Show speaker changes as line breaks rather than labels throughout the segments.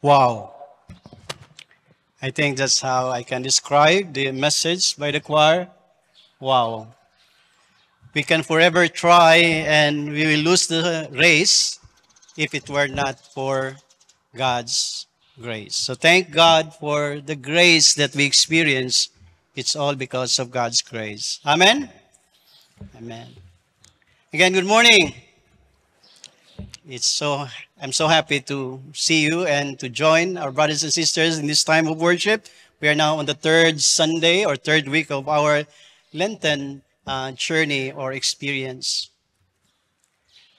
Wow. I think that's how I can describe the message by the choir. Wow. We can forever try and we will lose the race if it were not for God's grace. So thank God for the grace that we experience. It's all because of God's grace. Amen? Amen. Again, good morning. It's so I'm so happy to see you and to join our brothers and sisters in this time of worship. We are now on the third Sunday or third week of our Lenten journey or experience.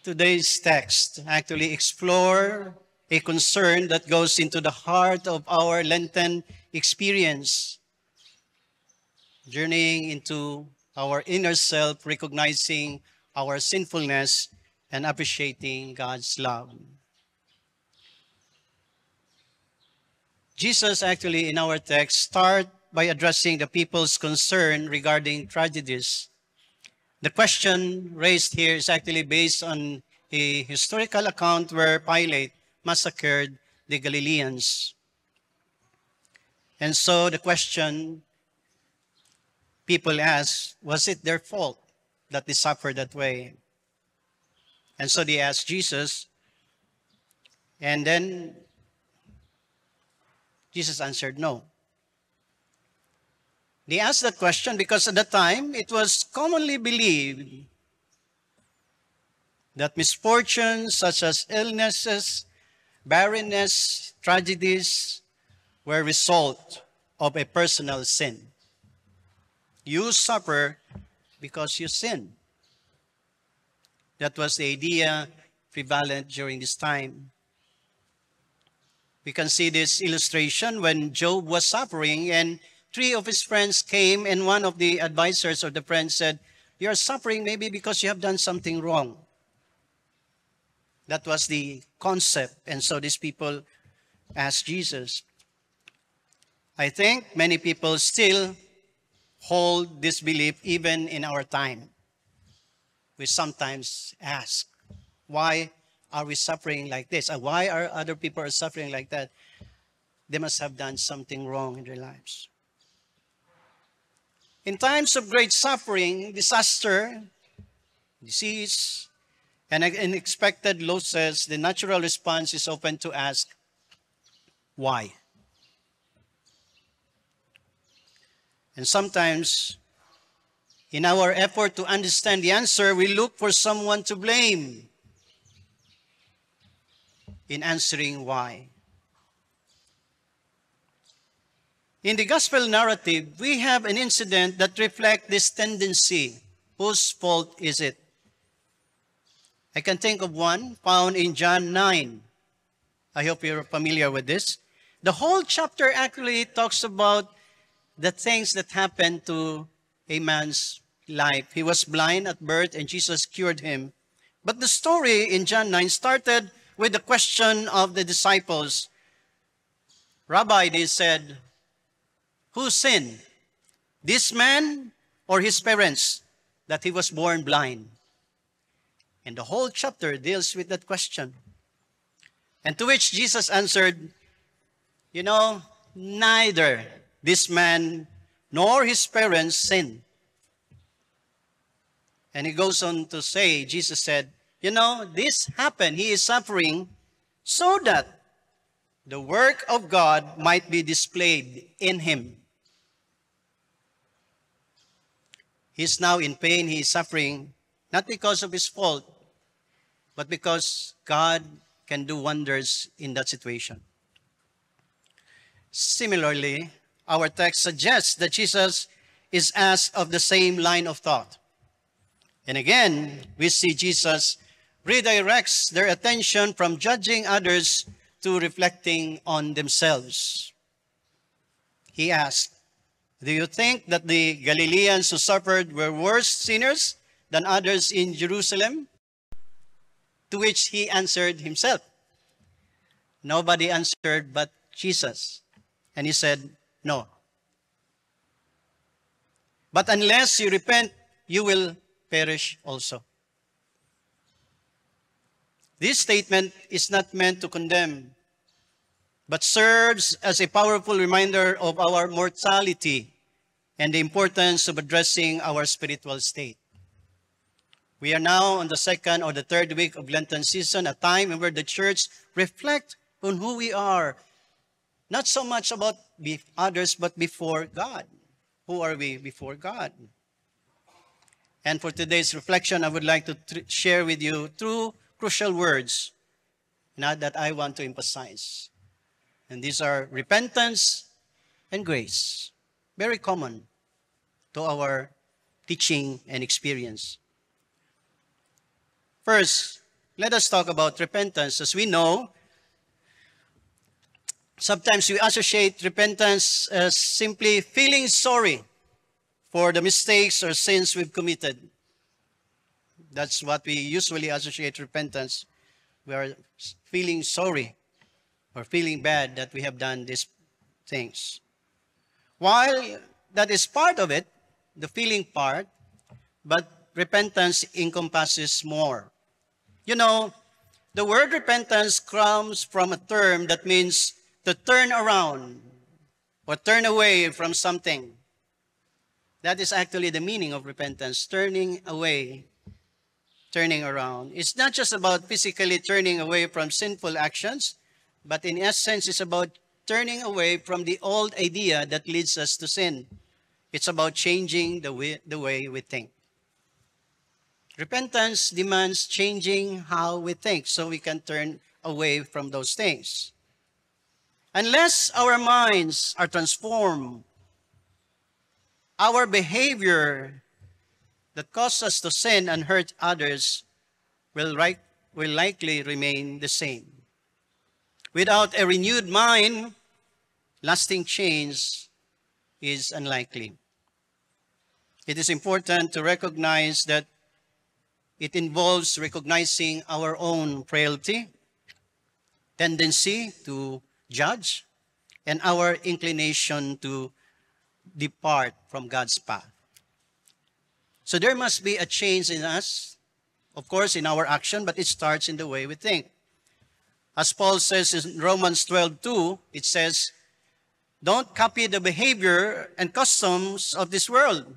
Today's text actually explore a concern that goes into the heart of our Lenten experience, journeying into our inner self, recognizing our sinfulness and appreciating God's love. Jesus actually in our text start by addressing the people's concern regarding tragedies. The question raised here is actually based on a historical account where Pilate massacred the Galileans. And so the question people ask, was it their fault that they suffered that way? And so they asked Jesus, and then Jesus answered no. They asked that question because at the time it was commonly believed that misfortunes such as illnesses, barrenness, tragedies were result of a personal sin. You suffer because you sin. That was the idea prevalent during this time. We can see this illustration when Job was suffering and three of his friends came and one of the advisors or the friends said, "You are suffering maybe because you have done something wrong." That was the concept. And so these people asked Jesus. I think many people still hold this belief even in our time. We sometimes ask, why are we suffering like this? Why are other people are suffering like that? They must have done something wrong in their lives. In times of great suffering, disaster, disease, and unexpected losses, the natural response is often to ask, why? And sometimes, in our effort to understand the answer, we look for someone to blame in answering why. In the gospel narrative, we have an incident that reflects this tendency. Whose fault is it? I can think of one found in John 9. I hope you're familiar with this. The whole chapter actually talks about the things that happened to a man's life. He was blind at birth and Jesus cured him. But the story in John 9 started with the question of the disciples. Rabbi, they said, who sinned? This man or his parents that he was born blind? And the whole chapter deals with that question. And to which Jesus answered, neither this man nor his parents sinned. And he goes on to say, Jesus said, this happened. He is suffering so that the work of God might be displayed in him. He's now in pain. He is suffering, not because of his fault, but because God can do wonders in that situation. Similarly, our text suggests that Jesus is asked of the same line of thought. And again, we see Jesus redirects their attention from judging others to reflecting on themselves. He asked, do you think that the Galileans who suffered were worse sinners than others in Jerusalem? To which he answered himself. Nobody answered but Jesus. And he said, no. But unless you repent, you will perish also. This statement is not meant to condemn, but serves as a powerful reminder of our mortality and the importance of addressing our spiritual state. We are now on the second or the third week of Lenten season, a time where the church reflects on who we are, not so much about others, but before God. Who are we before God? And for today's reflection, I would like to share with you two crucial words that I want to emphasize. And these are repentance and grace. Very common to our teaching and experience. First, let us talk about repentance. As we know, sometimes we associate repentance as simply feeling sorry for the mistakes or sins we've committed. That's what we usually associate repentance. We are feeling sorry or feeling bad that we have done these things. While that is part of it, the feeling part, but repentance encompasses more. You know, the word repentance comes from a term that means to turn around or turn away from something. That is actually the meaning of repentance, turning away, turning around. It's not just about physically turning away from sinful actions, but in essence, it's about turning away from the old idea that leads us to sin. It's about changing the way we think. Repentance demands changing how we think so we can turn away from those things. Unless our minds are transformed, our behavior that causes us to sin and hurt others will likely remain the same. Without a renewed mind, lasting change is unlikely. It is important to recognize that it involves recognizing our own frailty, tendency to judge, and our inclination to depart from God's path. So there must be a change in us, of course, in our action, but it starts in the way we think. As Paul says in Romans 12:2, it says, don't copy the behavior and customs of this world,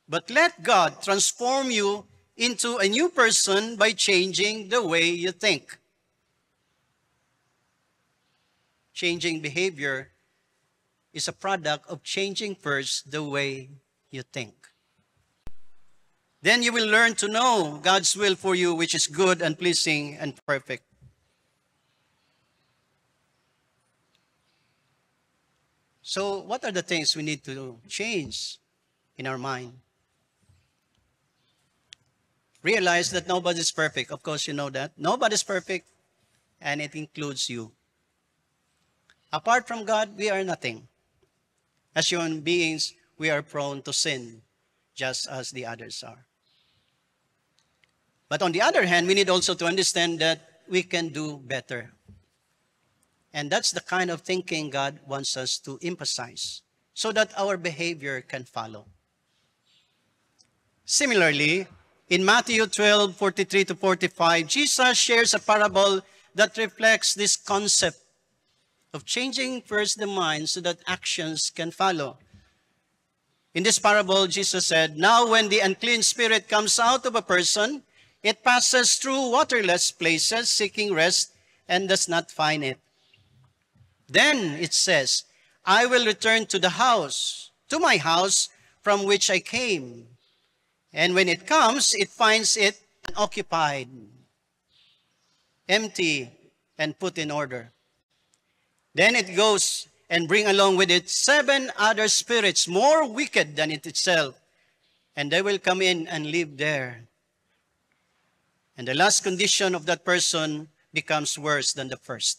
but let God transform you into a new person by changing the way you think. Changing behavior is a product of changing first the way you think. Then you will learn to know God's will for you, which is good and pleasing and perfect. So what are the things we need to change in our mind? Realize that nobody's perfect. Of course, you know that. Nobody's perfect, and it includes you. Apart from God, we are nothing. As human beings, we are prone to sin, just as the others are. But on the other hand, we need also to understand that we can do better. And that's the kind of thinking God wants us to emphasize, so that our behavior can follow. Similarly, in Matthew 12:43-45, Jesus shares a parable that reflects this concept of changing first the mind so that actions can follow. In this parable, Jesus said, now when the unclean spirit comes out of a person, it passes through waterless places seeking rest and does not find it. Then it says, I will return to my house from which I came. And when it comes, it finds it unoccupied, empty, and put in order. Then it goes and bring along with it 7 other spirits more wicked than it itself, and they will come in and live there. And the last condition of that person becomes worse than the first.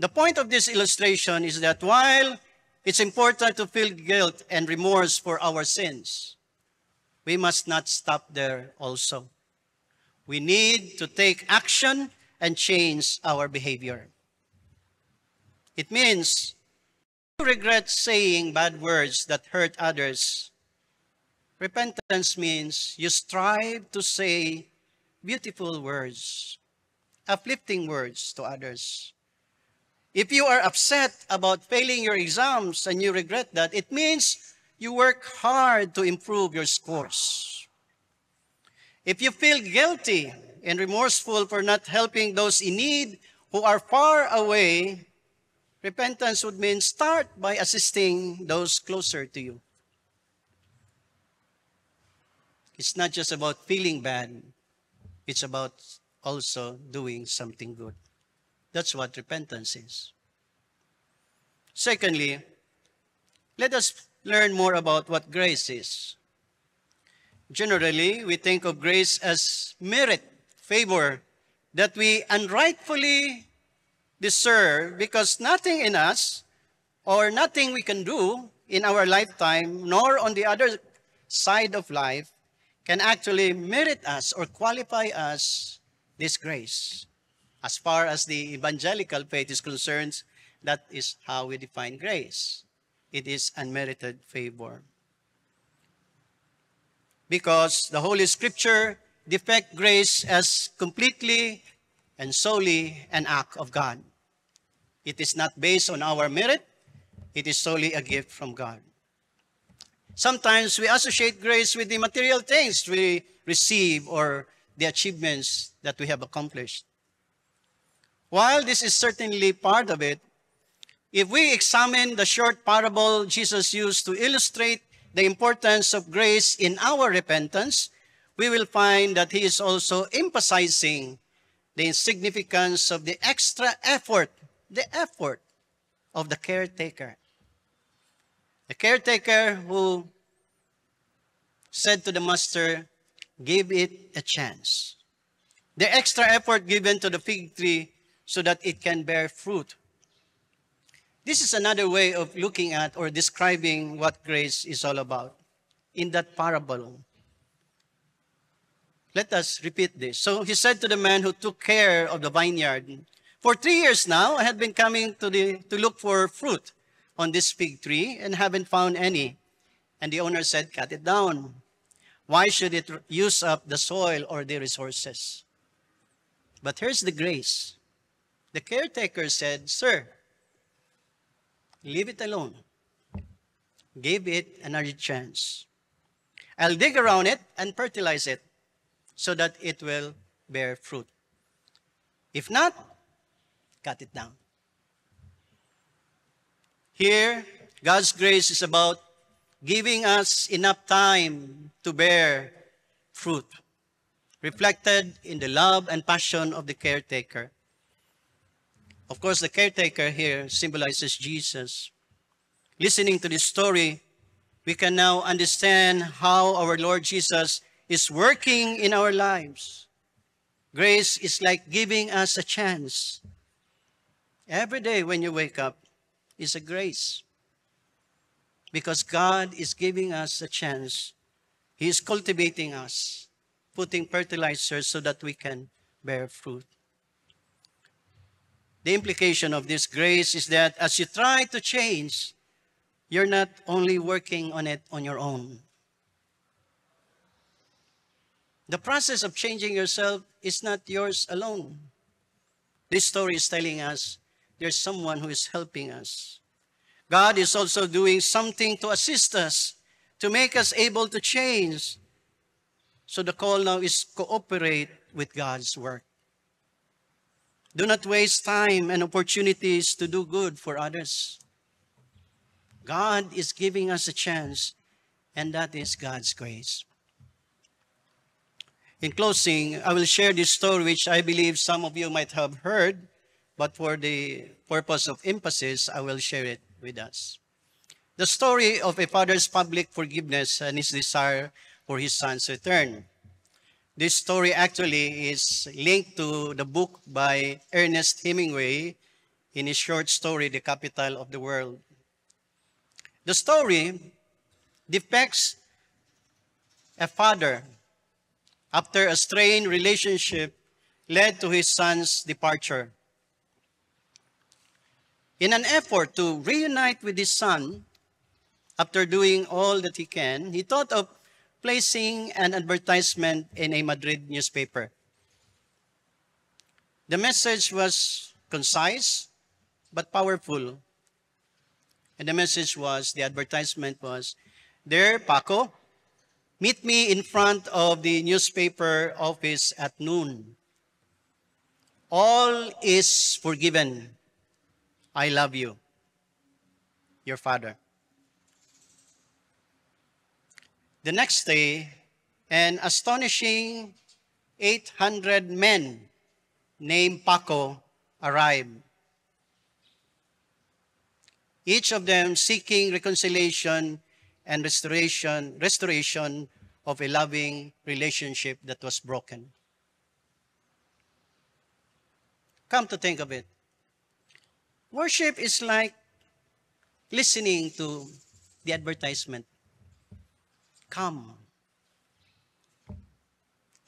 The point of this illustration is that while it's important to feel guilt and remorse for our sins, we must not stop there also. We need to take action and change our behavior. It means you regret saying bad words that hurt others. Repentance means you strive to say beautiful words uplifting words to others. If you are upset about failing your exams and you regret that, it means you work hard to improve your scores. If you feel guilty and remorseful for not helping those in need who are far away, repentance would mean start by assisting those closer to you. It's not just about feeling bad. It's about also doing something good. That's what repentance is. Secondly, let us learn more about what grace is. Generally, we think of grace as merit, favor, that we unrightfully deserve because nothing in us or nothing we can do in our lifetime, nor on the other side of life, can actually merit us or qualify us this grace. As far as the evangelical faith is concerned, that is how we define grace. It is unmerited favor. Because the Holy Scripture depict grace as completely and solely an act of God. It is not based on our merit. It is solely a gift from God. Sometimes we associate grace with the material things we receive or the achievements that we have accomplished. While this is certainly part of it, if we examine the short parable Jesus used to illustrate the importance of grace in our repentance, we will find that he is also emphasizing the significance of the extra effort, the effort of the caretaker. The caretaker who said to the master, give it a chance. The extra effort given to the fig tree so that it can bear fruit. This is another way of looking at or describing what grace is all about in that parable. Let us repeat this. So he said to the man who took care of the vineyard, for 3 years now, I have been coming to look for fruit on this fig tree and haven't found any. And the owner said, cut it down. Why should it use up the soil or the resources? But here's the grace. The caretaker said, sir, leave it alone. Give it another chance. I'll dig around it and fertilize it so that it will bear fruit. If not, cut it down. Here, God's grace is about giving us enough time to bear fruit, reflected in the love and passion of the caretaker. Of course, the caretaker here symbolizes Jesus. Listening to this story, we can now understand how our Lord Jesus is working in our lives. Grace is like giving us a chance. Every day when you wake up is a grace. Because God is giving us a chance. He is cultivating us, putting fertilizer so that we can bear fruit. The implication of this grace is that as you try to change, you're not only working on it on your own. The process of changing yourself is not yours alone. This story is telling us there's someone who is helping us. God is also doing something to assist us, to make us able to change. So the call now is cooperate with God's work. Do not waste time and opportunities to do good for others. God is giving us a chance, and that is God's grace. In closing, I will share this story which I believe some of you might have heard, but for the purpose of emphasis, I will share it with us. The story of a father's public forgiveness and his desire for his son's return. This story actually is linked to the book by Ernest Hemingway in his short story, The Capital of the World. The story depicts a father after a strained relationship led to his son's departure. In an effort to reunite with his son, after doing all that he can, he thought of placing an advertisement in a Madrid newspaper. The message was concise but powerful. And the message was, the advertisement was, "There, Paco, meet me in front of the newspaper office at noon. All is forgiven. I love you, your father." The next day, an astonishing 800 men named Paco arrived, each of them seeking reconciliation and restoration of a loving relationship that was broken. Come to think of it, worship is like listening to the advertisement. Come.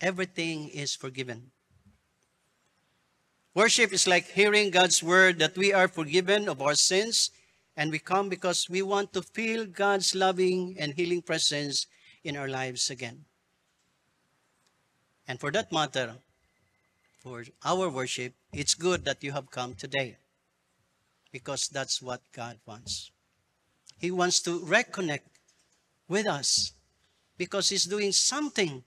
Everything is forgiven. Worship is like hearing God's word that we are forgiven of our sins, and we come because we want to feel God's loving and healing presence in our lives again. And for that matter, for our worship, it's good that you have come today, because that's what God wants. He wants to reconnect with us because He's doing something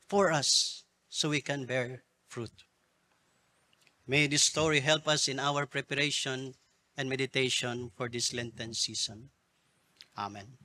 for us so we can bear fruit. May this story help us in our preparation and meditation for this Lenten season. Amen.